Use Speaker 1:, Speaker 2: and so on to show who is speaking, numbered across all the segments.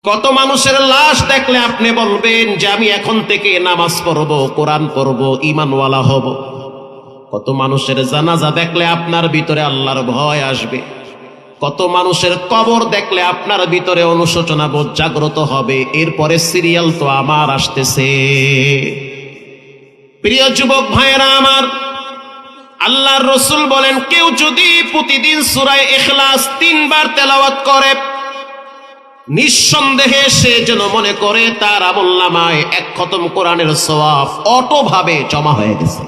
Speaker 1: কত মানুষের লাশ দেখলে আপনি বলবেন যে আমি এখন থেকে নামাজ পড়ব, কোরআন পড়ব, ঈমানওয়ালা হব। কত মানুষের জানাজা দেখলে আপনার ভিতরে আল্লাহর ভয় আসবে। কত মানুষের কবর দেখলে আপনার ভিতরে অনুশোচনা বোধ জাগ্রত হবে। এরপরে সিরিয়াল তো আমার আসতেছে। প্রিয় যুবক ভাইয়েরা আমার, আল্লাহর রাসূল বলেন, কেউ যদি প্রতিদিন সূরা ইখলাস 3 বার তেলাওয়াত করে, নিঃসন্দেহে সে যেন মনে করে তার আমলনামায় 1 খতম কোরআনের সওয়াব অটোভাবে জমা হয়ে গেছে।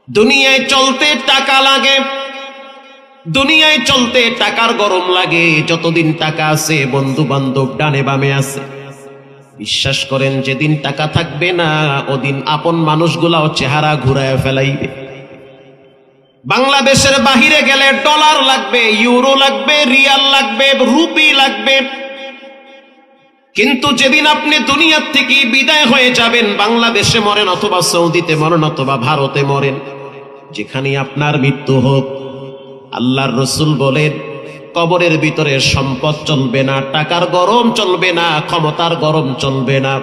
Speaker 1: দুনিয়ায় চলতে টাকা লাগে, দুনিয়ায় চলতে টাকার গরম লাগে। যতদিন টাকা আছে, বন্ধু বান্ধব ডানে বামে আছে। বিশ্বাস করেন, যেদিন টাকা থাকবে না, ওদিন আপন মানুষগুলাও চেহারা ঘুরায় ফেলাইবে। বাংলাদেশের বাহিরে গেলে ডলার লাগবে, ইউরো লাগবে, রিয়াল লাগবে, রুপি লাগবে। কিন্তু যেদিন আপনি দুনিয়ার থেকে বিদায় হয়ে যাবেন, বাংলাদেশে মরেন অথবা সৌদিতে মরেন অথবা ভারতে মরেন, যেখানে আপনার মৃত্যু হোক, আল্লাহর রাসূল বলেন, কবরের ভিতরে সম্পদ চলবে না, টাকার গরম চলবে না, ক্ষমতার গরম চলবে না।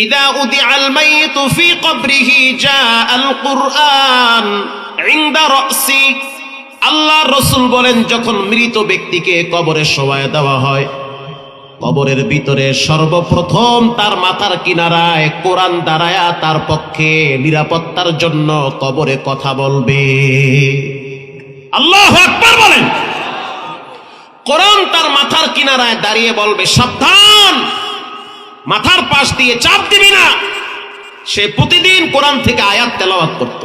Speaker 1: ইদা উদিআল মাইয়িতু ফি কবরিহি জাআল কুরআন ইনদা রাসি। আল্লাহর রাসূল বলেন, যখন মৃত ব্যক্তিকে কবরে শোয়ায় দেওয়া হয়, কবরের ভিতরে সর্বপ্রথম তার মাথার কিনারায় কোরআন দাঁড়ায়া তার পক্ষে নিরাপত্তার জন্য কবরে কথা বলবে। আল্লাহু আকবার বলেন। কোরআন তার মাথার কিনারায় দাঁড়িয়ে বলবে, সাবধান, মাথার পাশ দিয়ে চাপ দিবি না। সে প্রতিদিন কোরআন থেকে আয়াত তেলাওয়াত করত।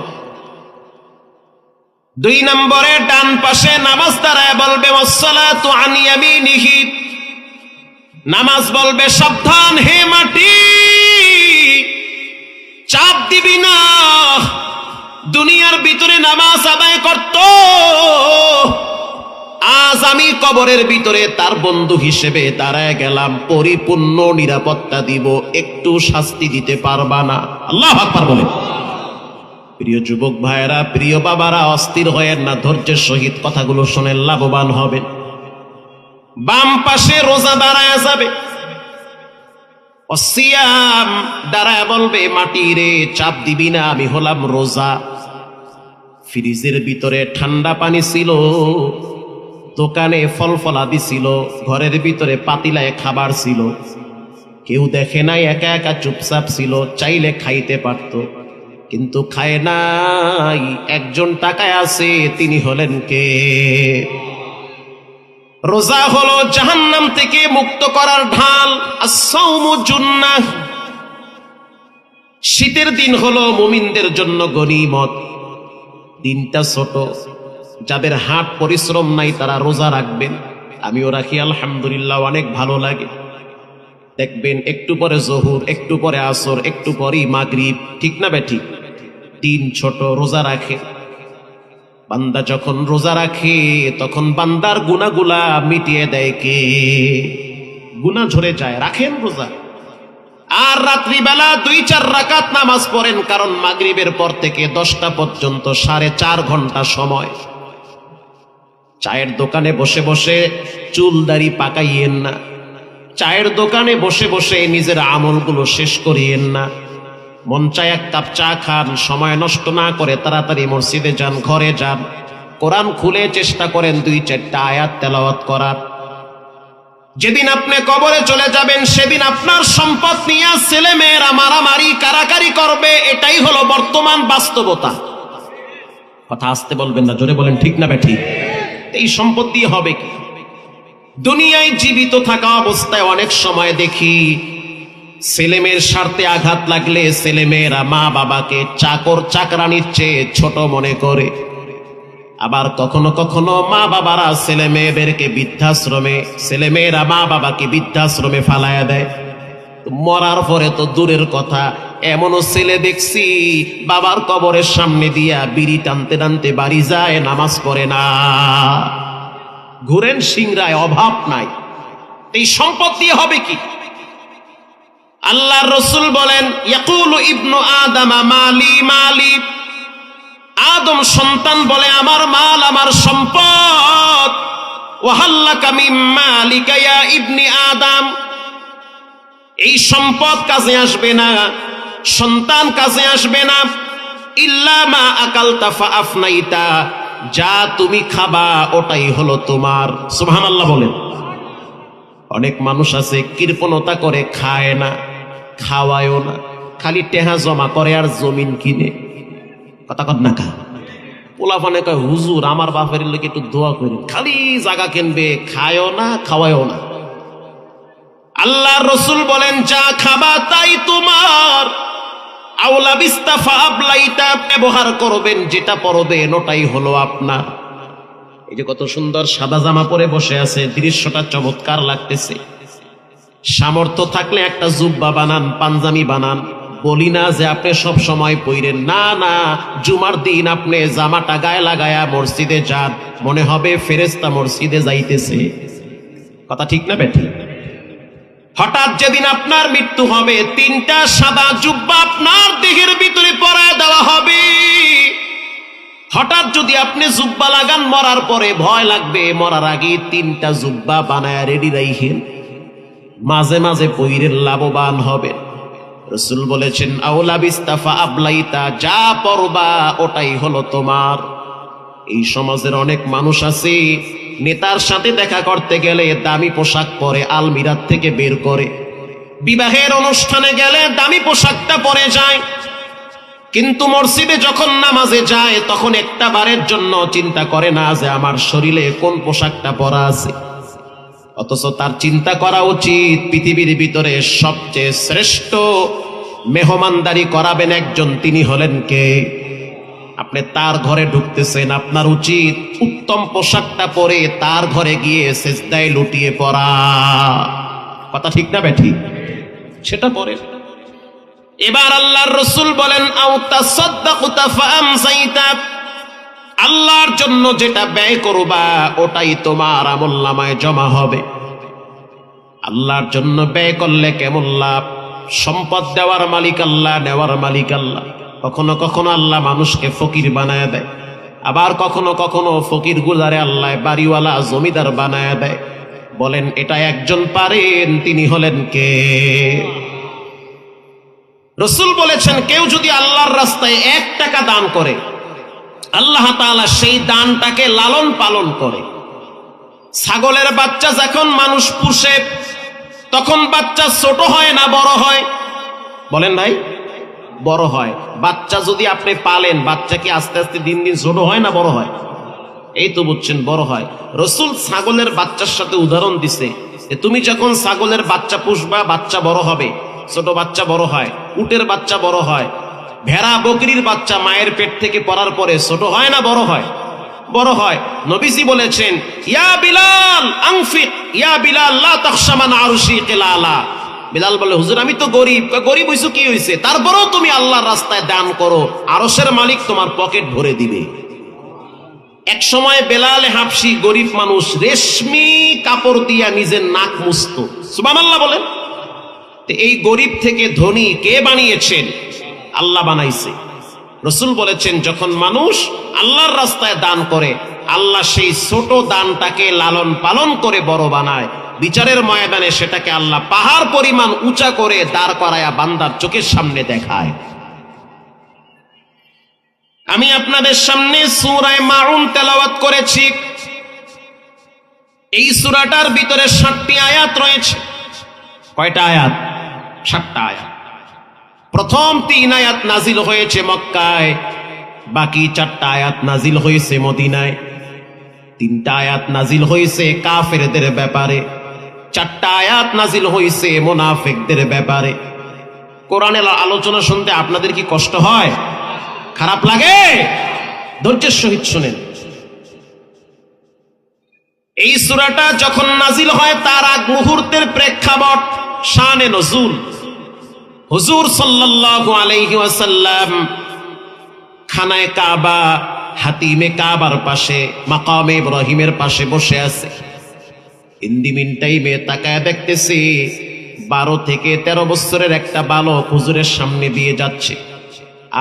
Speaker 1: 2 নম্বরে ডান পাশে নামাজ দাঁড়ায় বলবে, ওয়াসসালাতু আন ইয়ামিনিহি। নামাজ বলবে, সাবধান হে মাটি, চাপ দিবি না। দুনিয়ার ভিতরে নামাজ আদায় করত, আজ আমি কবরের ভিতরে তার বন্ধু হিসেবে দাঁড়ায় গেলাম, পরিপূর্ণ নিরাপত্তা দিব, একটু শাস্তি দিতে পারবা না। আল্লাহু আকবার বলেন। প্রিয় যুবক ভাইয়েরা, প্রিয় বাবারা, অস্থির হয়েন না, ধৈর্যের সহিত কথাগুলো শুনেন, লাভবান হবেন। বাম পাশে রোজা দাঁড়ায় যাবে, অসিয়াম দাঁড়ায় বলবে, মাটি রে, চাপ দিবি না, আমি হলাম রোজা। ফ্রিজের ভিতরে ঠান্ডা পানি ছিল, দোকানে ফল ফলাদি ছিল, ঘরের ভিতরে পাতিলায় খাবার ছিল, কেউ দেখে নাই, একা একা চুপচাপ ছিল, চাইলে খাইতে পারত, কিন্তু খায় নাই। একজন টাকায় আছে, তিনি হলেন কে? রোজা হলো জাহান্নাম থেকে মুক্ত করার ঢাল। as-sawmu junnah। শীতের দিন হলো মুমিনদের জন্য গনিমত। দিনটা ছোট, যাদের হাট পরিশ্রম নাই তারা রোজা রাখবেন। আমিও রাখি, আলহামদুলিল্লাহ, অনেক ভালো লাগে। দেখবেন একটু পরে জোহর, একটু পরে আসর, একটু পরেই মাগরিব, ঠিক না বেঠিক? দিন ছোট, রোজা রাখে। বান্দা যখন রোজা রাখে, তখন বান্দার গুনাহগুলা মিটিয়ে দেয় কে? গুনাহ ঝরে যায়। রাখেন রোজা, আর রাত্রিবেলা 2-4 রাকাত নামাজ পড়েন, কারণ মাগরিবের পর থেকে 10টা পর্যন্ত 4.5 ঘন্টা সময়। চায়ের দোকানে বসে বসে চুল দাড়ি পাকাইয়েন না, চায়ের দোকানে বসে বসে নিজের আমলগুলো শেষ করিয়েন না। মন চায় 1 কাপ চা খান, সময় নষ্ট না করে তাড়াতাড়ি মসজিদে যান, ঘরে যান, কোরআন খুলে চেষ্টা করেন 2-4টা আয়াত তেলাওয়াত করার। যেদিন আপনি কবরে চলে যাবেন, সেদিন আপনার সম্পদ নিয়ে ছেলে মেয়েরা মারামারি কারাকারি করবে। এটাই হলো বর্তমান বাস্তবতা। কথা আসতে বলবেন না, জোরে বলেন, ঠিক না বেঠিক? এই সম্পদ দিয়ে হবে কি? দুনিয়ায় জীবিত থাকা অবস্থায় অনেক সময় দেখি ছেলেমেয়ের স্বার্থে আঘাত লাগলে ছেলেমেয়েরা মা বাবাকে চাকর চাকরানির চেয়ে ছোট মনে করে। আবার কখনো কখনো মা বাবারা ছেলে মেয়েদেরকে বৃদ্ধাশ্রমে, ছেলে মেয়েরা মা বাবাকে বৃদ্ধাশ্রমে ফালায়া দেয়। মরার পরে তো দূরের কথা, এমনও ছেলে দেখছি বাবার কবরের সামনে দিয়া বিড়ি টানতে টানতে বাড়ি যায়, নামাজ পড়ে না। ঘুরেন সিংরায়, অভাব নাই। এই সম্পদ দিয়ে হবে কি? আল্লাহর রাসূল বলেন, ইয়াকুলু ইবনু আদামা মালি মালি। আদম সন্তান বলে, আমার মাল, আমার সম্পদ। ওয়াহাল্লাকা মিন মালিকা ইয়া ইবনি আদম, এই সম্পদ কাজে আসবে না, সন্তান কাজে আসবে না, ইল্লা মা আকালতা ফাআফনাইতা, যা তুমি খাবা ওটাই হলো তোমার। সুবহানাল্লাহ বলেন। অনেক মানুষ আছে কৃপণতা করে, খায় না, খাওয়ায়ও না, খালি টেহা জমা করে আর জমিন কিনে। কথা কত না কা পোলাপানে কয়, হুজুর আমার বাপের লোকে একটু দোয়া করেন, খালি জায়গা কিনবে, খায়ও না, খাওয়ায়ও না। আল্লাহর রাসূল বলেন, যা খাবা তাই তোমার। আওলা বিস্তাফা আবলাইতা, ব্যবহার করবেন, যেটা পরবেন ওটাই হলো আপনার। এই যে কত সুন্দর সাদা জামা পরে বসে আছে, দৃশ্যটা চমৎকার লাগতেছে। সামর্থ্য থাকলে একটা জুব্বা বানান, পাঞ্জাবি বানান। বলি না যে আপনি সব সময় পইরেন, না না, জুমার দিন আপনি জামাটা গায়ে লাগায়া মসজিদে যান, মনে হবে ফেরেশতা মসজিদে যাইতেছে। কথা ঠিক না বেঠিক? হঠাৎ যেদিন আপনার মৃত্যু হবে, তিনটা সাদা জুব্বা আপনার দেহের ভিতরে পরায় দেওয়া হবে। হঠাৎ যদি আপনি জুব্বা লাগান, মরার পরে ভয় লাগবে, মরার আগে তিনটা জুব্বা বানায় রেডি রাইখেন, মাঝে মাঝে পইরের লাভবান হবে। রাসূল বলেছেন, আওলা বিস্তাফা আবলাইতা, যা পরবা ওটাই হলো তোমার। এই সমাজের অনেক মানুষ আছে, নেতার সাথে দেখা করতে গেলে দামি পোশাক পরে আলমিরাত থেকে বের করে, বিবাহের অনুষ্ঠানে গেলে দামি পোশাকটা পরে যায়, কিন্তু মসজিদে যখন নামাজে যায় তখন একটা বারের জন্য চিন্তা করে না যে আমার শরীরে কোন পোশাকটা পরা আছে। অথচ তার চিন্তা করা উচিত, পৃথিবীর ভিতরে সবচেয়ে শ্রেষ্ঠ মেহমানদারি করাবেন একজন, তিনি হলেন কে? আপনি তার ঘরে ঢুকতেছেন, আপনার উচিত উত্তম পোশাকটা পরে তার ঘরে গিয়ে সেজদায় লুটিয়ে পড়া। কথা ঠিক না বেঠি? সেটা পরে। এবার আল্লাহর রাসূল বলেন, আও তাসাদদাকুতা ফাআমসাইতা, আল্লাহর জন্য যেটা ব্যয় করবা ওটাই তোমার আমলনামায় জমা হবে। আল্লাহর জন্য ব্যয় করলে কেমন লাভ? সম্পদ দেওয়ার মালিক আল্লাহ, নেওয়ার মালিক আল্লাহ। কখনো কখনো আল্লাহ মানুষকে ফকির বানায় দেয়, আবার কখনো কখনো ফকির গুলারে আল্লাহ বাড়িওয়ালা, জমিদার বানায় দেয়। বলেন এটা একজন পারেন, তিনি হলেন কে? রাসূল বলেছেন, কেউ যদি আল্লাহর রাস্তায় 1 টাকা দান করে, আল্লাহ তাআলা সেই দানটাকে লালন পালন করে। ছাগলের বাচ্চা যখন মানুষ পুষে, তখন বাচ্চা ছোট হয় না বড় হয়? বলেন ভাই, বড় হয়। বাচ্চা যদি আপনি পালেন, বাচ্চা কি আস্তে আস্তে দিন দিন ছোট হয় না বড় হয়? এই তো বুঝছেন, বড় হয়। রাসূল ছাগলের বাচ্চার সাথে উদাহরণ দিছে, তুমি যখন ছাগলের বাচ্চা পুষবা, বাচ্চা বড় হবে, ছোট বাচ্চা বড় হয়, উটের বাচ্চা বড় হয়, ভেড়া বকরির বাচ্চা মায়ের পেট থেকে পড়ার পরে ছোট হয় না বড় হয়? বড় হয়। নবীজি বলেছেন, ইয়া বিলাল আনফিক, ইয়া বিলাল লা তাখশা মান আরশি কিলালা। বিলাল বলে, হুজুর আমি তো গরিব। গরিব হইছো কি হইছে, তারপরেও তুমি আল্লাহর রাস্তায় দান করো, আরশের মালিক তোমার পকেট ভরে দিবে। এক সময় বেলাল হাবশি, গরিব মানুষ, রেশমি কাপড় দিয়া নিজের নাক মুছতো। সুবহানাল্লাহ বলেন। এই গরিব থেকে ধনী কে বানিয়েছেন? আল্লাহ বানাইছে। রাসূল বলেছেন, যখন মানুষ আল্লাহর রাস্তায় দান করে, আল্লাহ সেই ছোট দানটাকে লালন পালন করে বড় বানায়। বিচারের ময়দানে সেটাকে আল্লাহ পাহাড় পরিমাণ উঁচা করে দাঁড় করায়া বান্দার চোখের সামনে দেখায়। আমি আপনাদের সামনে সূরা মাউন তেলাওয়াত করেছি। এই সূরাটার ভিতরে 7টি আয়াত রয়েছে। কয়টা আয়াত? 7টা আয়াত। প্রথম 3 আয়াত নাজিল হয়েছে মক্কায়, বাকি 4টা আয়াত নাজিল হয়েছে মদিনায়। 3টা আয়াত নাজিল হয়েছে কাফেরদের ব্যাপারে, 4টা আয়াত নাজিল হয়েছে মুনাফিকদের ব্যাপারে। কোরআনের আলোচনা শুনতে আপনাদের কি কষ্ট হয়? খারাপ লাগে? ধৈর্যের সহিত শুনেন। এই সূরাটা যখন নাজিল হয় তার আগ মুহূর্তের প্রেক্ষাপট, শানে নজুল। হুজুর সাল্লাল্লাহু আলাইহি ওয়াসাল্লাম খানায়ে কাবা, হাতিমে কাবার পাশে, মাকামে ইব্রাহিমের পাশে বসে আছে। ইন্দিমিন টাইমে তাকায় দেখতেছি 12 থেকে 13 বছরের একটা বালক হুজুরের সামনে দিয়ে যাচ্ছে,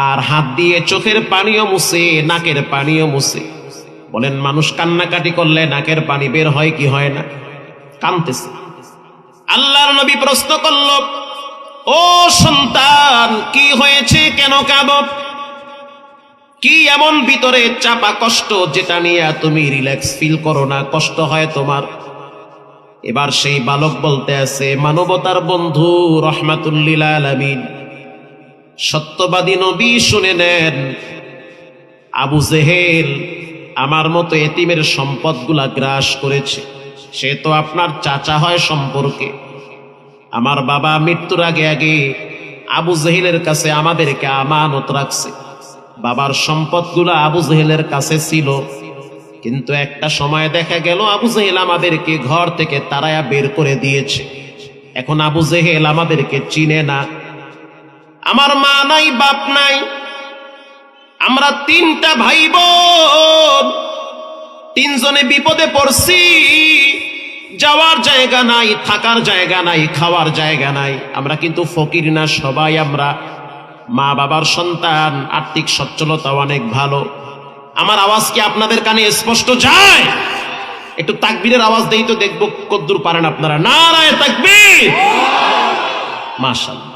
Speaker 1: আর হাত দিয়ে চোখের পানিও মুছে, নাকের পানিও মুছে। বলেন মানুষ কান্নাকাটি করলে নাকের পানি বের হয় কি হয় না? কাঁদতেছে। আল্লাহর নবী প্রশ্ন করল, ও সন্তান, কি হয়েছে, কেন কাঁদো? কি এমন ভিতরে চাপা কষ্ট যেটা নিয়ে তুমি রিল্যাক্স ফিল করো না, কষ্ট হয় তোমার? এবার সেই বালক বলতে আছে, মানবতার বন্ধু রহমাতুল্লিল আলামিন, সত্যবাদী নবী, শুনে নেন, আবু জেহেল আমার মতো এতিমের সম্পদগুলা গ্রাস করেছে। সে তো আপনার চাচা হয় সম্পর্কে। আমার বাবা মৃত্যুর আগে আগে আবু জেহেলের কাছে আমাদেরকে আমানত রাখছে। বাবার সম্পদগুলো আবু জেহেলের কাছে ছিল, কিন্তু একটা সময় দেখা গেল আবু জেহেল আমাদেরকে ঘর থেকে তাড়ায়া বের করে দিয়েছে। এখন আবু জেহেল আমাদেরকে চিনে না। আমার মা নাই, বাপ নাই, আমরা তিনটা ভাই বোন, তিনজনে বিপদে পড়ছি। যাওয়ার জায়গা নাই, থাকার জায়গা নাই, খাওয়ার জায়গা নাই। আমরা কিন্তু ফকির না, সবাই আমরা মা বাবার সন্তান, আর্থিক সচ্ছলতা অনেক ভালো। আমার আওয়াজ কি আপনাদের কানে স্পষ্ট যায়? একটু তাকবীরের আওয়াজ দেই তো, দেখবো কদ্দুর পারেন আপনারা। নারায়ে তাকবীর! মাশাআল্লাহ,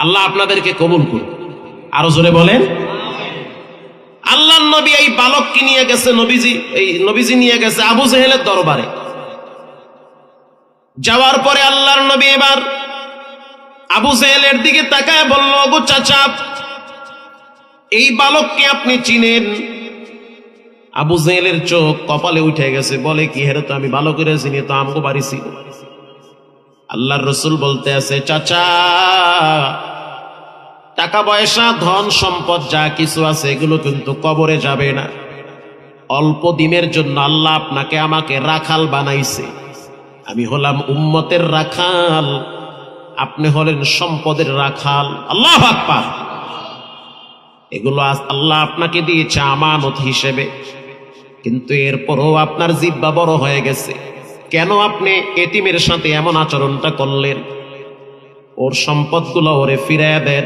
Speaker 1: আল্লাহ আপনাদেরকে কবুল করুন। আরো জোরে বলেন। আল্লাহর নবী এই বালককে নিয়ে গেছে, নবীজি নিয়ে গেছে আবু জেহেলের দরবারে। যাওয়ার পরে আল্লাহর নবী এবার আবু জেহেলের দিকে তাকায় বলল, গো চাচা, এই বালককে আপনি চিনেন? আবু জেহেলের চোখ কপালে উঠে গেছে, বলে কি, হেরে তো আমি ভালো করে চিনি, তো আমগো বাড়ি ছিল। আল্লাহর রসুল বলতে আছে, চাচা, টাকা পয়সা ধন সম্পদ যা কিছু আছে এগুলো কিন্তু কবরে যাবে না। অল্প দিনের জন্য আল্লাহ আপনাকে আমাকে রাখাল বানাইছে। আমি হলাম উম্মতের রাখাল, আপনি হলেন সম্পদের রাখাল। আল্লাহু আকবার! এগুলো আল্লাহ আপনাকে দিয়েছে আমানত হিসেবে, কিন্তু এরপরও আপনার জিহ্বা বড় হয়ে গেছে। কেন আপনি এতিমের সাথে এমন আচরণটা করলেন? ওর সম্পদগুলো ওরে ফিরাইয়া দেন।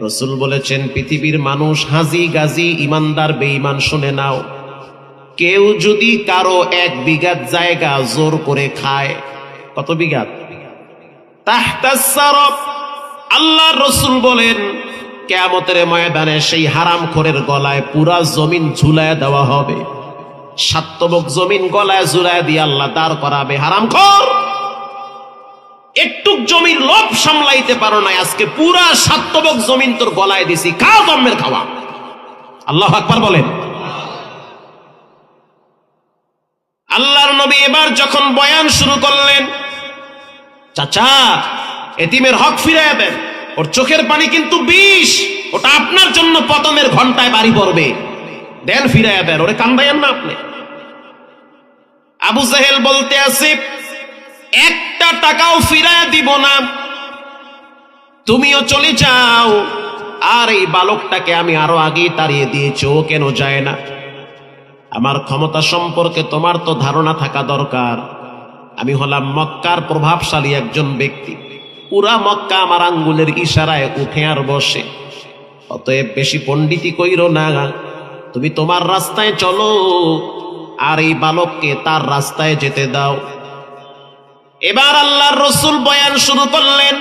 Speaker 1: রসুল বলেছেন, পৃথিবীর মানুষ হাজি গাজি, ইমানদার বেঈমান, শুনে নাও, কেউ যদি কারো 1 বিঘা জায়গা জোর করে খায়, কত বিঘা? তাহতাস সারফ। আল্লাহর রসুল বলেন, কিয়ামতের ময়দানে সেই হারামখোরের গলায় পুরা জমিন ঝুলায় দেওয়া হবে। 7 তবক জমিন গলায় ঝুলায় দিয়ে আল্লাহ দাঁড় করাবে। হারামখোর, একটু জমির লোভ সামলাইতে পারো না, আজকে পুরা 7 তবক জমিন তোর গলায় দিছি, খাও জম্মের খাওয়া। আল্লাহু আকবার বলেন। আল্লাহর নবী এবার যখন বয়ান শুরু করলেন, চাচা, এতিমের হক ফিরাইয়া দেন, ওর চোখের পানি কিন্তু বিষ, ওটা আপনার জন্য পতনের ঘন্টায় বাড়ি পড়বে, দেন, ফিরাইয়া দেন, ওরে কান্দাইয়েন না আপনি। আবু জেহেল বলতে আছে, 1 টাকাও ফিরাইয়া দিব না, তুমিও চলে যাও। আর এই বালকটাকে আমি আরো আগে তাড়িয়ে দিয়েছি, ও কেন যায় না? আমার ক্ষমতা সম্পর্কে তোমার তো ধারণা থাকা দরকার। আমি হলাম মক্কার প্রভাবশালী একজন ব্যক্তি, পুরা মক্কা আমার আঙ্গুলের ইশারায় উঠে আর বসে। অতএব বেশি পণ্ডিতি কইরো না, তুমি তোমার রাস্তায় চলো, আর এই বালককে তার রাস্তায় যেতে দাও। এবার আল্লাহর রসুল বয়ান শুরু করলেন,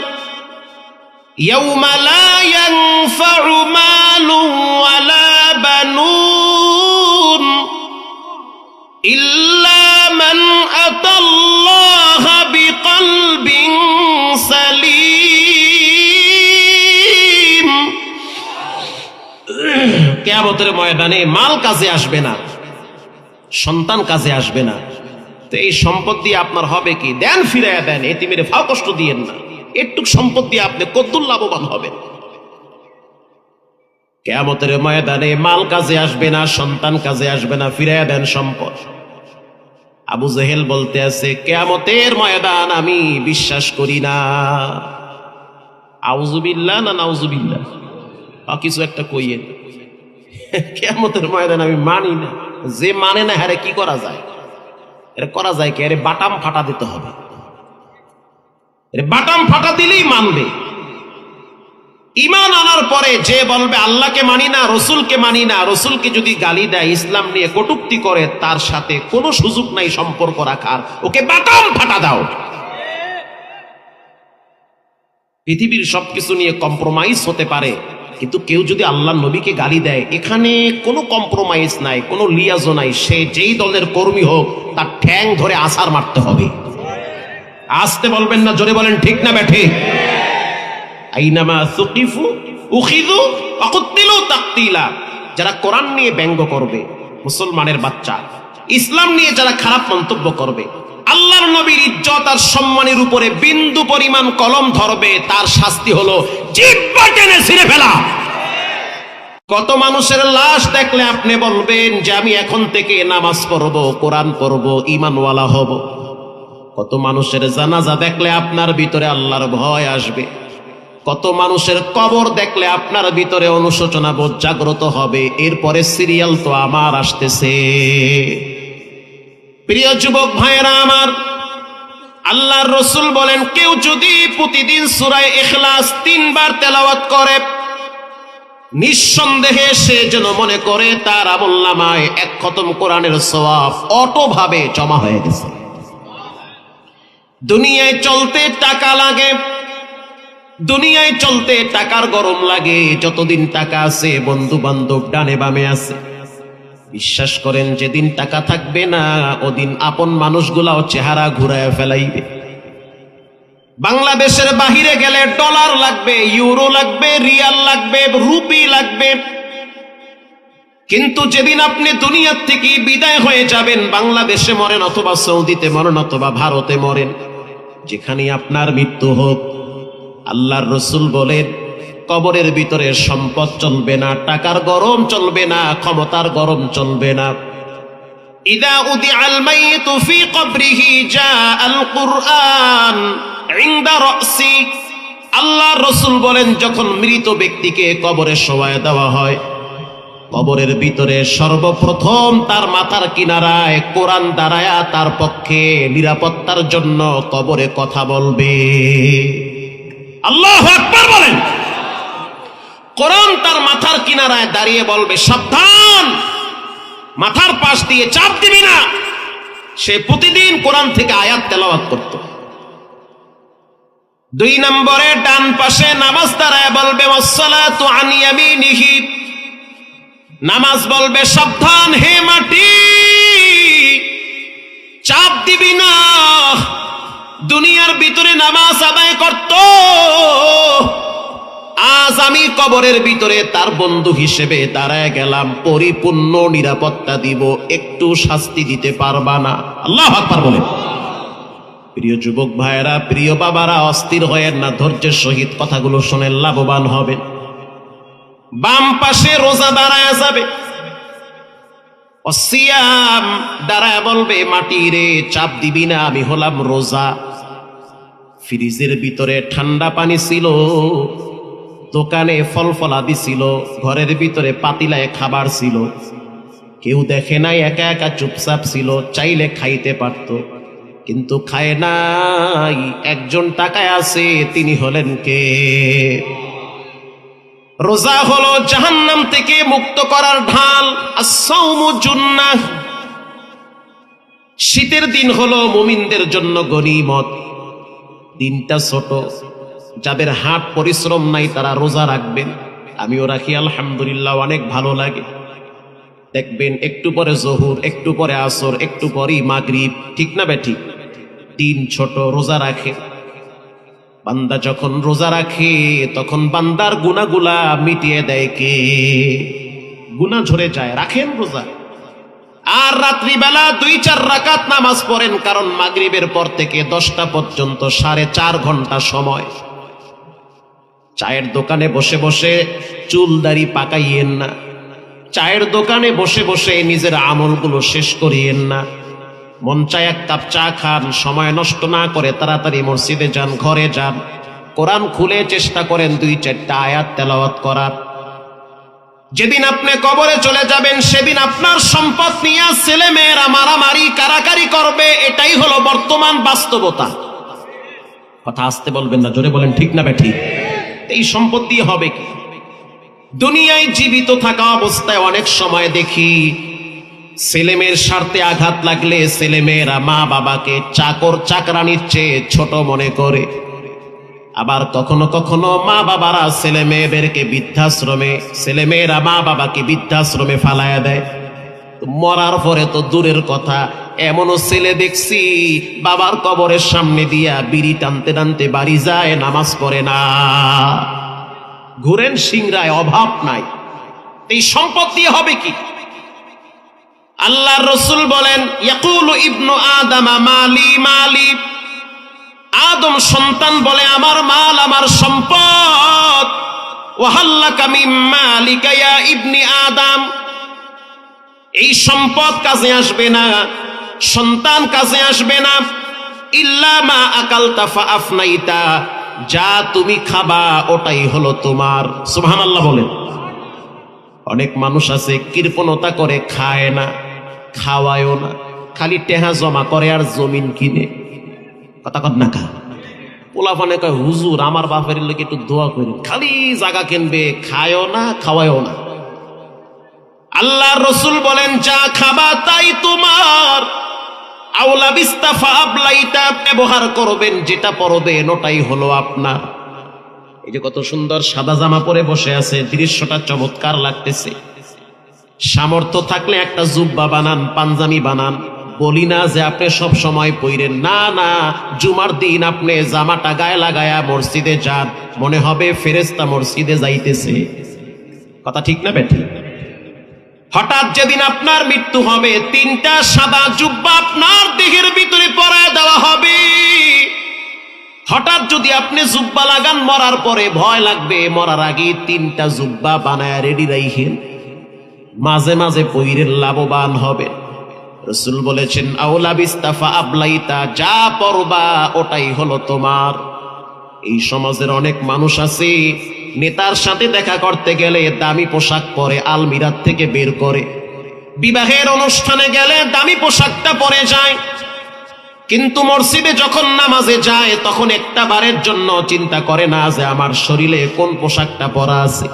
Speaker 1: ইয়াউমা লা ইয়ানফাউ মালু ওয়ালা বানুন ইল্লা মান আতাল্লাহা বিকলবিন সালিম। কিয়ামতের ময়দানে মাল কাজে আসবে না, সন্তান কাজে আসবে না। তো এই সম্পদ দিয়ে আপনার হবে কি? দেন, ফিরাইয়া দেন, এতিমের ফাও কষ্ট দিয়েন না। একটু সম্পদ দিয়ে আপনি কদ্দুর লাভবান হবেন। কিয়ামতের ময়দানে মাল কাজে আসবে না, সন্তান কাজে আসবে না, ফিরাইয়া দেন সম্পদ। আবু জেহেল বলতে আছে, কিয়ামতের ময়দান আমি বিশ্বাস করি না। আউযুবিল্লাহ না নাউযুবিল্লাহ, কিছু একটা কইয়েন। কিয়ামতের ময়দান আমি মানি না। যে মানে না, হ্যাঁ কি করা যায়? এটা করা যায় কি? আরে বাটাম ফাটা দিতে হবে, বাটাম ফাটা দিলেই মানবে। ঈমান আনার পরে যে বলবে আল্লাহকে মানি না, রসুলকে মানি না, রসুলকে যদি গালি দেয়, ইসলাম নিয়ে কটূক্তি করে, তার সাথে কোনো সুযোগ নাই সম্পর্ক রাখার, ওকে বাটাম ফাটা দাও। পৃথিবীর সবকিছু নিয়ে কম্প্রোমাইজ হতে পারে, কিন্তু কেউ যদি আল্লাহ নবীকে গালি দেয়, এখানে কোনো কম্প্রোমাইজ নাই, কোনো লিয়াজও নাই। সে যেই দলের কর্মী হোক, তার ঠ্যাং ধরে আছাড় মারতে হবে। আসতে বলবেন না, জোরে বলেন ঠিক না ব্যাঠে? আইনামা সুকিফু উখিযু ওয়া কুতিলু তাকতিলা। যারা কোরআন নিয়ে ব্যঙ্গ করবে, মুসলমানের বাচ্চা, ইসলাম নিয়ে যারা খারাপ মন্তব্য করবে, আল্লাহর নবীর ইজ্জত আর সম্মানের উপরে বিন্দু পরিমাণ কলম ধরবে, তার শাস্তি হলো জিহ্বা টেনে ছিঁড়ে ফেলা। কত মানুষের লাশ দেখলে আপনি বলবেন যে আমি এখন থেকে নামাজ পড়ব, কোরআন পড়ব, ঈমানওয়ালা হব। কত মানুষের জানাজা দেখলে আপনার ভিতরে আল্লাহর ভয় আসবে। কত মানুষের কবর দেখলে আপনার ভিতরে অনুশোচনা বোধ জাগ্রত হবে। এরপরে সিরিয়াল তো আমার আসতেছে। প্রিয় যুবক ভাইয়েরা আমার, আল্লাহর রাসূল বলেন, কেউ যদি প্রতিদিন সূরা ইখলাস 3 বার তেলাওয়াত করে, নিঃসন্দেহে সে যেন মনে করে তার আমলনামায় 1 খতম কোরআনের সওয়াব অটোভাবে জমা হয়ে গেছে। দুনিয়ায় চলতে টাকা লাগে, দুনিয়ায় চলতে টাকার গরম লাগে। যতদিন টাকা আছে, বন্ধু বান্ধব ডানে বামে আছে। বিশ্বাস করেন, যেদিন টাকা থাকবে না, ওদিন আপন মানুষগুলাও চেহারা ঘুরায় ফেলাইবে। বাংলাদেশের বাহিরে গেলে ডলার লাগবে, ইউরো লাগবে, রিয়াল লাগবে, রুপি লাগবে। কিন্তু যেদিন আপনি দুনিয়ার থেকে বিদায় হয়ে যাবেন, বাংলাদেশে মরেন অথবা সৌদিতে মরেন অথবা ভারতে মরেন, যেখানে আপনার মৃত্যু হোক, আল্লাহর রাসূল বলেন, কবরের ভিতরে সম্পদ চলবে না, টাকার গরম চলবে না, ক্ষমতার গরম চলবে না। ইদা উদিআল মাইয়িতু ফি কবরিহি জাআল কুরআন ইনদা রাসি। আল্লাহর রাসূল বলেন, যখন মৃত ব্যক্তিকে কবরে শোয়ায় দেওয়া হয়, কবরের ভিতরে সর্বপ্রথম তার মাথার কিনারায় কোরআন দাঁড়ায়া তার পক্ষে নিরাপত্তার জন্য কবরে কথা বলবে। আল্লাহু আকবার বলেন। কোরআন তার মাথার কিনারায় দাঁড়িয়ে বলবে, সাবধান, মাথার পাশ দিয়ে চাপ দিবি না। সে প্রতিদিন কোরআন থেকে আয়াত তেলাওয়াত করত। 2 নম্বরে ডান পাশে নামাজ দাঁড়ায় বলবে, ওয়াসসালাতু আন ইয়ামিনিহি। নামাজ বলবে, সাবধান হে মাটি, চাপ দিবি না। দুনিয়ার ভিতরে নামাজ আদায় করত, আজ আমি কবরের ভিতরে তার বন্ধু হিসেবে দাঁড়ায় গেলাম, পরিপূর্ণ নিরাপত্তা দিব, একটু শাস্তি দিতে পারবা না। আল্লাহু আকবার বলেন। প্রিয় যুবক ভাইয়েরা, প্রিয় বাবারা, অস্থির হয়েন না, ধৈর্যের সহিত কথাগুলো শুনে লাভবান হবেন। বাম পাশে রোজা দাঁড়ায় যাবে, অসিয়াম দাঁড়ায় বলবে, মাটি রে, চাপ দিবি না, আমি হলাম রোজা। ফ্রিজের ভিতরে ঠান্ডা পানি ছিল, দোকানে ফল ফলাদি ছিল, ঘরের ভিতরে পাতিলায় খাবার ছিল, কেউ দেখে নাই, একা একা চুপচাপ ছিল, চাইলে খাইতে পারত, কিন্তু খায় নাই। একজন টাকায় আছে, তিনি হলেন কে? রোজা হলো জাহান্নাম থেকে মুক্ত করার ঢাল। আস-সাওমু জুন্নাহ। শীতের দিন হলো মুমিনদের জন্য গনিমত। দিনটা ছোট, যাদের হাট পরিশ্রম নাই তারা রোজা রাখবেন। আমিও রাখি, আলহামদুলিল্লাহ, অনেক ভালো লাগে। দেখবেন একটু পরে জোহর, একটু পরে আসর, একটু পরেই মাগরিব, ঠিক না বেঠি? দিন ছোট, রোজা রাখে। বান্দা যখন রোজা রাখে, তখন বান্দার গুনাহগুলা মিটিয়ে দেয় কে? গুনাহ ঝরে যায়। রাখেন রোজা, আর রাত্রিবেলা 2-4 রাকাত নামাজ পড়েন, কারণ মাগরিবের পর থেকে 10টা পর্যন্ত 4.5 ঘন্টা সময়। চায়ের দোকানে বসে বসে চুল দাড়ি পাকাইয়েন না, চায়ের দোকানে বসে বসে নিজের আমলগুলো শেষ করিয়েন না। মন চায় 1 কাপ চা খান, সময় নষ্ট না করে তাড়াতাড়ি মসজিদে যান, ঘরে যান, কোরআন খুলে চেষ্টা করেন 2-4টা আয়াত তেলাওয়াত করার। যেদিন আপনি কবরে চলে যাবেন, সেদিন আপনার সম্পদ নিয়ে ছেলে মেয়েরা মারামারি কারাকারি করবে। এটাই হলো বর্তমান বাস্তবতা। কথা আসতে বলবেন না, জোরে বলেন ঠিক না বেঠি? এই সম্পদ দিয়ে হবে কি? দুনিয়ায় জীবিত থাকা অবস্থায় অনেক সময় দেখি ছেলেমেয়ের স্বার্থে আঘাত লাগলে ছেলেমেয়েরা মা বাবাকে চাকর চাকরানির চেয়ে ছোট মনে করে। আবার কখনো কখনো মা বাবারা ছেলে মেয়েদেরকে বৃদ্ধাশ্রমে, ছেলে মেয়েরা মা বাবাকে বৃদ্ধাশ্রমে ফালায়া দেয়। মরার পরে তো দূরের কথা, এমনও ছেলে দেখছি বাবার কবরের সামনে দিয়া বিড়ি টানতে টানতে বাড়ি যায়, নামাজ পড়ে না। ঘুরেন সিংরায়, অভাব নাই। এই সম্পদ দিয়ে হবে কি? আল্লাহর রাসূল বলেন, ইয়াকুলু ইবনু আদামা মালি মালি, আদম সন্তান বলে আমার মাল আমার সম্পদ। ওয়াহাল্লাকা মিম মালিকা ইয়া ইবনি আদম, এই সম্পদ কাজে আসবে না, সন্তান কাজে আসবে না, ইল্লা মা আকালতা ফাআফনাইতা, যা তুমি খাবা ওটাই হলো তোমার। সুবহানাল্লাহ বলেন। অনেক মানুষ আছে কৃপণতা করে, খায় না, খাওয়ায়ও না, খালি টেহা জমা করে আর জমিন কিনে। কথা কত না কা পোলাপানে কয়, হুজুর আমার বাপের লোক একটু দোয়া করি, খালি জায়গা কিনবে, খায়ও না খাওয়ায়ও না। আল্লাহর রাসূল বলেন, যা খাবা তাই তোমার। আওলা বিস্তাফা আবলাইতা, ব্যবহার করবেন, যেটা পরবেন ওটাই হলো আপনার। এই যে কত সুন্দর সাদা জামা পরে বসে আছে, দৃশ্যটা চমৎকার লাগতেছে। সামর্থ্য থাকলে একটা জুব্বা বানান, পাঞ্জাবি বানান। বলি না যে আপনি সব সময় পইরেন, না না, জুমার দিন আপনি জামাটা গায়ে লাগায়া মসজিদে যান, মনে হবে ফেরেশতা মসজিদে যাইতেছে। কথা ঠিক না বেঠিক? হঠাৎ যেদিন আপনার মৃত্যু হবে, তিনটা সাদা জুব্বা আপনার দেহের ভিতরে পরায় দেওয়া হবে। হঠাৎ যদি আপনি জুব্বা লাগান, মরার পরে ভয় লাগবে, মরার আগে তিনটা জুব্বা বানায় রেডি রাখেন, মাঝে মাঝে পইরের লাভবান হবে। রাসূল বলেছেন, আওলা বিস্তাফা আবলাইতা, যা পরবা ওটাই হলো তোমার। এই সমাজের অনেক মানুষ আছে, নেতার সাথে দেখা করতে গেলে দামি পোশাক পরে আলমিরাত থেকে বের করে, বিবাহের অনুষ্ঠানে গেলে দামি পোশাকটা পরে যায়, কিন্তু মসজিদে যখন নামাজে যায় তখন একটা বারের জন্য চিন্তা করে না যে আমার শরীরে কোন পোশাকটা পরা আছে।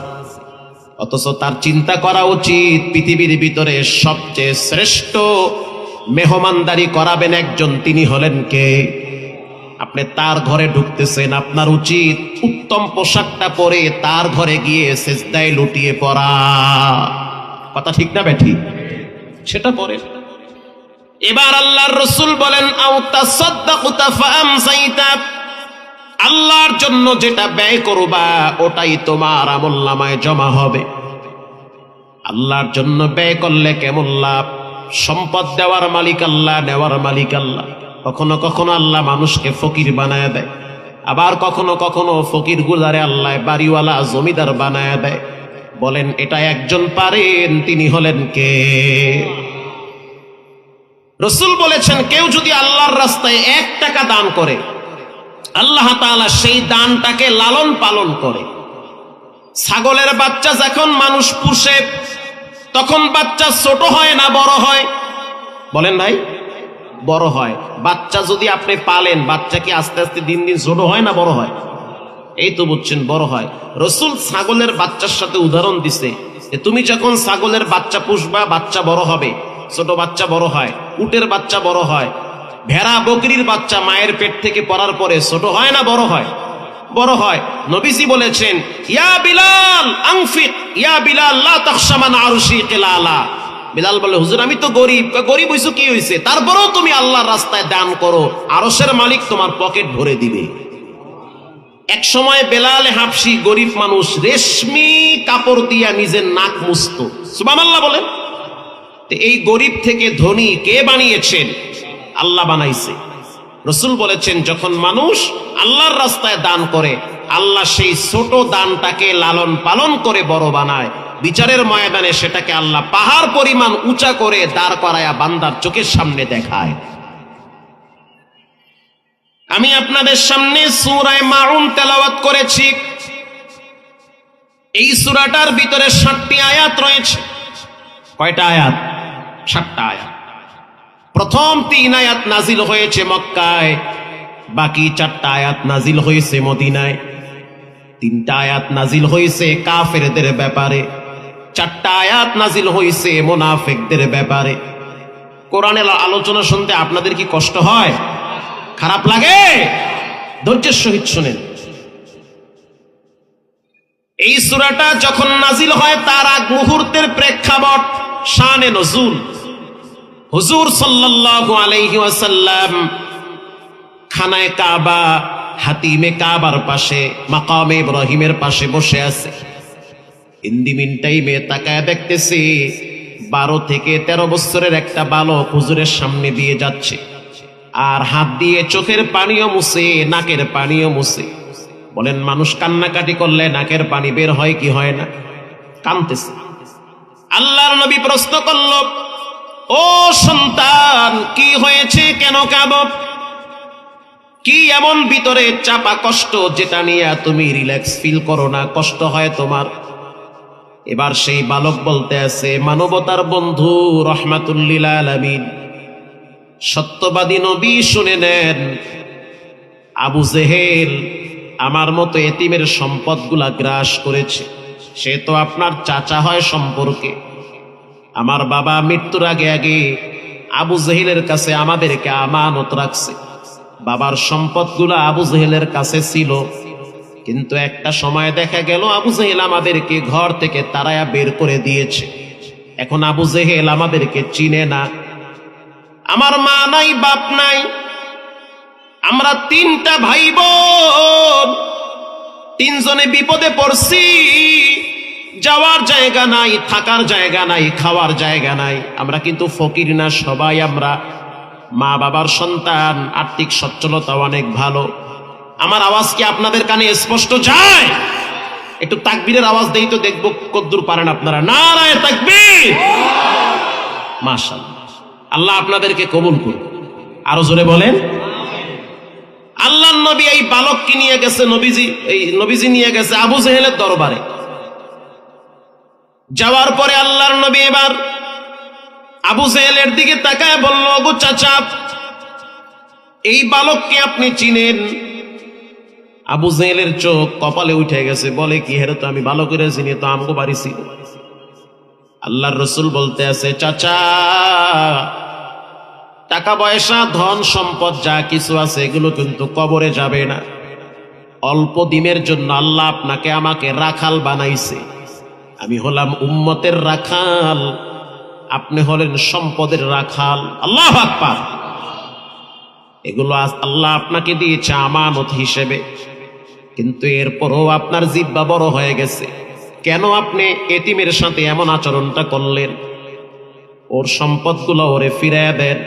Speaker 1: অথচ তার চিন্তা করা উচিত, পৃথিবীর ভিতরে সবচেয়ে শ্রেষ্ঠ মেহমানদারি করাবেন একজন, তিনি হলেন কে? আপনি তার ঘরে ঢুকতেছেন, আপনার উচিত উত্তম পোশাকটা পরে তার ঘরে গিয়ে সেজদায় লুটিয়ে পড়া। কথা ঠিক না বেঠিক? সেটা পরে। এবার আল্লাহর রাসূল বলেন, আও তাসাদদাকুতা ফাআমসাইতা, আল্লাহর জন্য যেটা ব্যয় করবা ওটাই তোমার আমলনামায় জমা হবে। আল্লাহর জন্য ব্যয় করলে কেমন লাভ? সম্পদ দেওয়ার মালিক আল্লাহ, নেওয়ার মালিক আল্লাহ। কখনো কখনো আল্লাহ মানুষকে ফকির বানায় দেয়, আবার কখনো কখনো ফকির গুজারে আল্লাহ বাড়িওয়ালা জমিদার বানায় দেয়। বলেন এটা একজন পারেন, তিনি হলেন কে? রাসূল বলেছেন, কেউ যদি আল্লাহর রাস্তায় 1 টাকা দান করে, আল্লাহ তাআলা সেই দানটাকে লালন পালন করে। ছাগলের বাচ্চা যখন মানুষ পুষে, তখন বাচ্চা ছোট হয় না বড় হয়? বলেন ভাই, বড় হয়। বাচ্চা যদি আপনি পালেন, বাচ্চা কি আস্তে আস্তে দিন দিন ছোট হয় না বড় হয়? এই তো বুঝছেন, বড় হয়। রাসূল ছাগলের বাচ্চার সাথে উদাহরণ দিছে, তুমি যখন ছাগলের বাচ্চা পুষবা, বাচ্চা বড় হবে, ছোট বাচ্চা বড় হয়, উটের বাচ্চা বড় হয়, ভেড়া বকরির বাচ্চা মায়ের পেট থেকে পড়ার পরে ছোট হয় না বড় হয়? বড় হয়। নবীজি বলেছেন, ইয়া বিলাল আনফিক, ইয়া বিলাল লা তাখশা মান আরশি কিলালা। বিলাল বলে, হুজুর আমি তো গরিব। গরিব হইছো কি হইছে, তারপরেও তুমি আল্লাহর রাস্তায় দান করো, আরশের মালিক তোমার পকেট ভরে দিবে। এক সময় বেলাল হাবশি, গরিব মানুষ, রেশমি কাপড় দিয়া নিজের নাক মুছতো। সুবহানাল্লাহ বলেন। এই গরিব থেকে ধনী কে বানিয়েছেন? আল্লাহ বানাইছে। রাসূল বলেছেন, যখন মানুষ আল্লাহর রাস্তায় দান করে, আল্লাহ সেই ছোট দানটাকে লালন পালন করে বড় বানায়। বিচারের ময়দানে সেটাকে আল্লাহ পাহাড় পরিমাণ উঁচা করে দাঁড় করায়া বান্দার চোখের সামনে দেখায়। আমি আপনাদের সামনে সূরা মাউন তেলাওয়াত করেছি। এই সূরাটার ভিতরে 7টি আয়াত রয়েছে। কয়টা আয়াত? 7টা আয়াত। প্রথম 3 আয়াত নাজিল হয়েছে মক্কায়, বাকি 4টা আয়াত নাজিল হয়েছে মদিনায়। তিনটা আয়াত নাজিল হয়েছে কাফেরদের ব্যাপারে, চারটা আয়াত নাজিল হয়েছে মুনাফিকদের ব্যাপারে। কোরআনের আলোচনা শুনতে আপনাদের কি কষ্ট হয়, খারাপ লাগে? ধৈর্যের সহিত শুনেন। এই সূরাটা যখন নাজিল হয় তার আগ মুহূর্তের প্রেক্ষাপট, শানে নজুল। হুজুর সাল্লাল্লাহু আলাইহি ওয়াসাল্লাম খানায়ে কাবা, হাতিমে কাবার পাশে, মাকামে ইব্রাহিমের পাশে বসে আছে। ইন্দি মিন টাইমে তাকায় দেখতেছি 12 থেকে 13 বছরের একটা বালক হুজুরের সামনে দিয়ে যাচ্ছে, আর হাত দিয়ে চোখের পানিও মুছে, নাকের পানিও মুছে। বলেন, মানুষ কান্নাকাটি করলে নাকের পানি বের হয় কি হয় না? কাঁদতেছে। আল্লাহর নবী প্রশ্ন করল, ও সন্তান, কি হয়েছে, কেন কাঁদো? কি এমন ভিতরে চাপা কষ্ট যেটা নিয়ে তুমি রিল্যাক্স ফিল করো না, কষ্ট হয় তোমার? এবার সেই বালক বলতে আছে, মানবতার বন্ধু রহমাতুল লিল আলামিন, সত্যবাদী নবী, শুনে নেন, আবু জেহেল আমার মতো এতিমের সম্পদগুলা গ্রাস করেছে। সে তো আপনার চাচা হয় সম্পর্কে। আমার বাবা মৃত্যুর আগে আগে আবু জেহেলের কাছে আমাদেরকে আমানত রাখছে। বাবার সম্পদগুলা আবু জেহেলের কাছে ছিল, কিন্তু একটা সময় দেখা গেল আবু জেহেল আমাদেরকে ঘর থেকে তাড়ায়া বের করে দিয়েছে। এখন আবু জেহেল আমাদেরকে চিনে না। আমার মা নাই, বাপ নাই, আমরা 3টা ভাই বোন, 3জনে বিপদে পড়ছি। যাওয়ার জায়গা নাই, থাকার জায়গা নাই, খাওয়ার জায়গা নাই। আমরা কিন্তু ফকির না, সবাই আমরা মা বাবার সন্তান, আর্থিক সচ্ছলতা অনেক ভালো। আমার আওয়াজ কি আপনাদের কানে স্পষ্ট যায়? একটু তাকবীরের আওয়াজ দেই তো দেখবো কদ্দুর পারেন আপনারা। নারায়ে তাকবীর! মাশাআল্লাহ, আল্লাহ আপনাদেরকে কবুল করুন। আরো জোরে বলেন। আল্লাহর নবী এই বালককে নিয়ে গেছে, নবীজি নিয়ে গেছে আবু জেহেলের দরবারে। যাওয়ার পরে আল্লাহর নবী এবার আবু জেহেলের দিকে তাকায় বলল, গো চাচা, এই বালককে আপনি চিনেন? আবু জেহেলের চোখ কপালে উঠে গেছে, বলে কি, হেরে তো আমি ভালো করে চিনি, তো আমগো বাড়ি ছিল। আল্লাহর রাসূল বলতে আছে, চাচা, টাকা পয়সা ধন সম্পদ যা কিছু আছে এগুলো কিন্তু কবরে যাবে না। অল্প দিনের জন্য আল্লাহ আপনাকে আমাকে রাখাল বানাইছে। আমি হলাম উম্মতের রাখাল, আপনি হলেন সম্পদের রাখাল। আল্লাহু আকবার! এগুলো আল্লাহ আপনাকে দিয়েছে আমানত হিসেবে, কিন্তু এরপরও আপনার জিহ্বা বড় হয়ে গেছে। কেন আপনি এতিমের সাথে এমন আচরণটা করলেন? ওর সম্পদগুলো ওরে ফিরাইয়া দেন।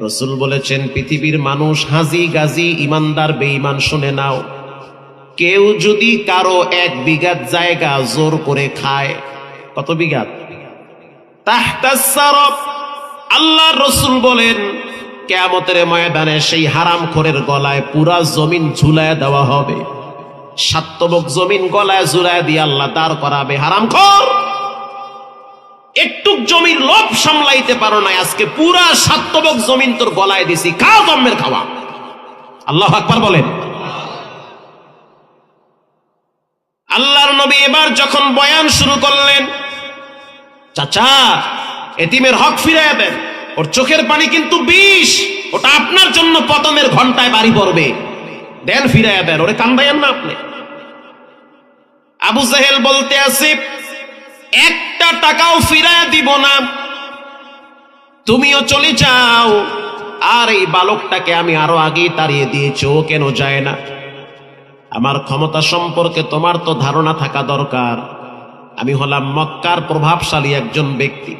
Speaker 1: রাসূল বলেছেন, পৃথিবীর মানুষ হাজি গাজী, ইমানদার বেঈমান, শুনে নাও, কেউ যদি কারো 1 বিঘা জায়গা জোর করে খায়, কত বিঘা? তাহতাস সারব। আল্লাহর রাসূল বলেন, কিয়ামতের ময়দানে সেই হারামখোরের গলায় পুরা জমিন ঝুলায় দেওয়া হবে। 7 তবক জমিন গলায় ঝুলায় দিয়ে আল্লাহ দাঁড় করাবে। হারামখোর, একটু জমির লোভ সামলাইতে পারো না, আজকে পুরা 7 তবক জমিন তোর গলায় দিছি, খাও জম্মের খাওয়া। আল্লাহু আকবার বলেন। আল্লাহর নবী এবার যখন বয়ান শুরু করলেন, চাচা, এতিমের হক ফিরাইয়া দেন, ওর চোখের পানি কিন্তু বিষ, ওটা আপনার জন্য পতনের ঘন্টায় বাড়ি পড়বে, দেন, ফিরাইয়া দেন, ওরে কান্দাইয়েন না আপনি। আবু জেহেল বলতে আছে, 1টা টাকাও ফিরাইয়া দিব না, তুমিও চলে যাও। আর এই বালকটাকে আমি আরো আগেই তাড়িয়ে দিয়েছি, ও কেন যায় না? আমার ক্ষমতা সম্পর্কে তোমার তো ধারণা থাকা দরকার। আমি হলাম মক্কার প্রভাবশালী একজন ব্যক্তি,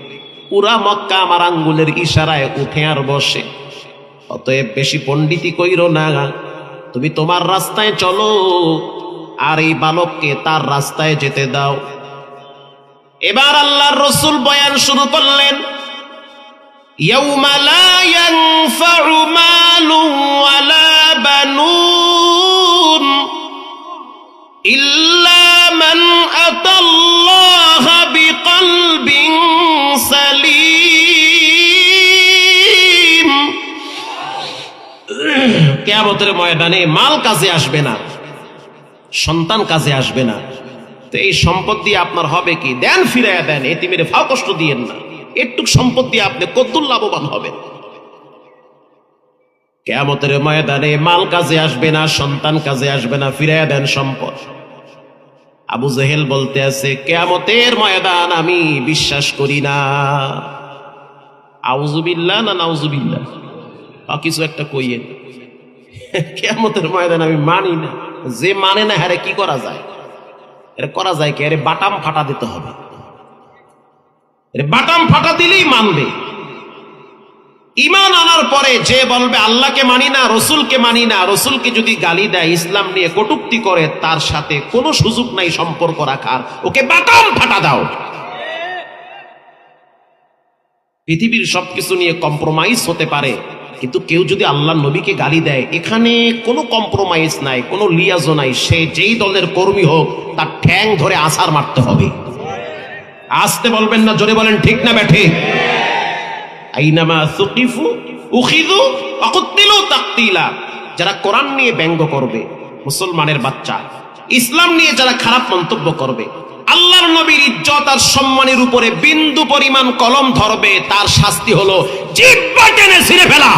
Speaker 1: পুরা মক্কা আমার আঙ্গুলের ইশারায় উঠে আর বসে। অতএব বেশি পণ্ডিতি কইরো না, তুমি তোমার রাস্তায় চলো, আর এই বালককে তার রাস্তায় যেতে দাও। এবার আল্লাহর রাসূল বয়ান শুরু করলেন, ইয়াউমা লা ইয়ানফাউ মালু ওয়ালা বানুন ইল্লা মান আতাল্লাহা বিকলবিন সালিম। কিয়ামতের ময়দানে মাল কাজে আসবে না, সন্তান কাজে আসবে না। তো এই সম্পদ দিয়ে আপনার হবে কি? দেন, ফিরাইয়া দেন, এতিমের ফাও কষ্ট দিয়েন না। একটু সম্পদ দিয়ে আপনি কদ্দুর লাভবান হবেন। কিয়ামতের ময়দানে মাল কাজে আসবে না, সন্তান কাজে আসবে না, ফিরাইয়া দেন সম্পদ। আবু জেহেল বলতে আছে কিয়ামতের ময়দান আমি বিশ্বাস করি না। আউযুবিল্লাহ না নাউযুবিল্লাহ, কিছু একটা কইয়েন। কিয়ামতের ময়দান আমি মানি না। যে মানে না হ্যাঁ কি করা যায়? এটা করা যায় কি? আরে বাটাম ফাটা দিতে হবে। বাটাম ফাটা দিলেই মানবে। ঈমান আনার পরে যে বলবে আল্লাহকে মানি না, রসুলকে মানি না, রসুলকে যদি গালি দেয়, ইসলাম নিয়ে কটূক্তি করে, তার সাথে কোনো সুযোগ নাই সম্পর্ক রাখার। ওকে বাটাম ফাটা দাও। পৃথিবীর সবকিছু নিয়ে কম্প্রোমাইজ হতে পারে, কিন্তু কেউ যদি আল্লাহর নবীকে গালি দেয়, এখানে কোনো কম্প্রোমাইজ নাই, কোনো লিয়াজও নাই। সে যেই দলের কর্মী হোক, তার ঠ্যাং ধরে আছাড় মারতে হবে। আসতে বলবেন না, জোরে বলেন ঠিক না ব্যাঠিক? আইনামা সুকিফু উখিযু ওয়া কুতিলু তাকতিলা। যারা কোরআন নিয়ে ব্যঙ্গ করবে, মুসলমানের বাচ্চা, ইসলাম নিয়ে যারা খারাপ মন্তব্য করবে, আল্লাহর নবীর ইজ্জত আর সম্মানের উপরে বিন্দু পরিমাণ কলম ধরবে, তার শাস্তি হলো জিহ্বা টেনে ছিঁড়ে ফেলা।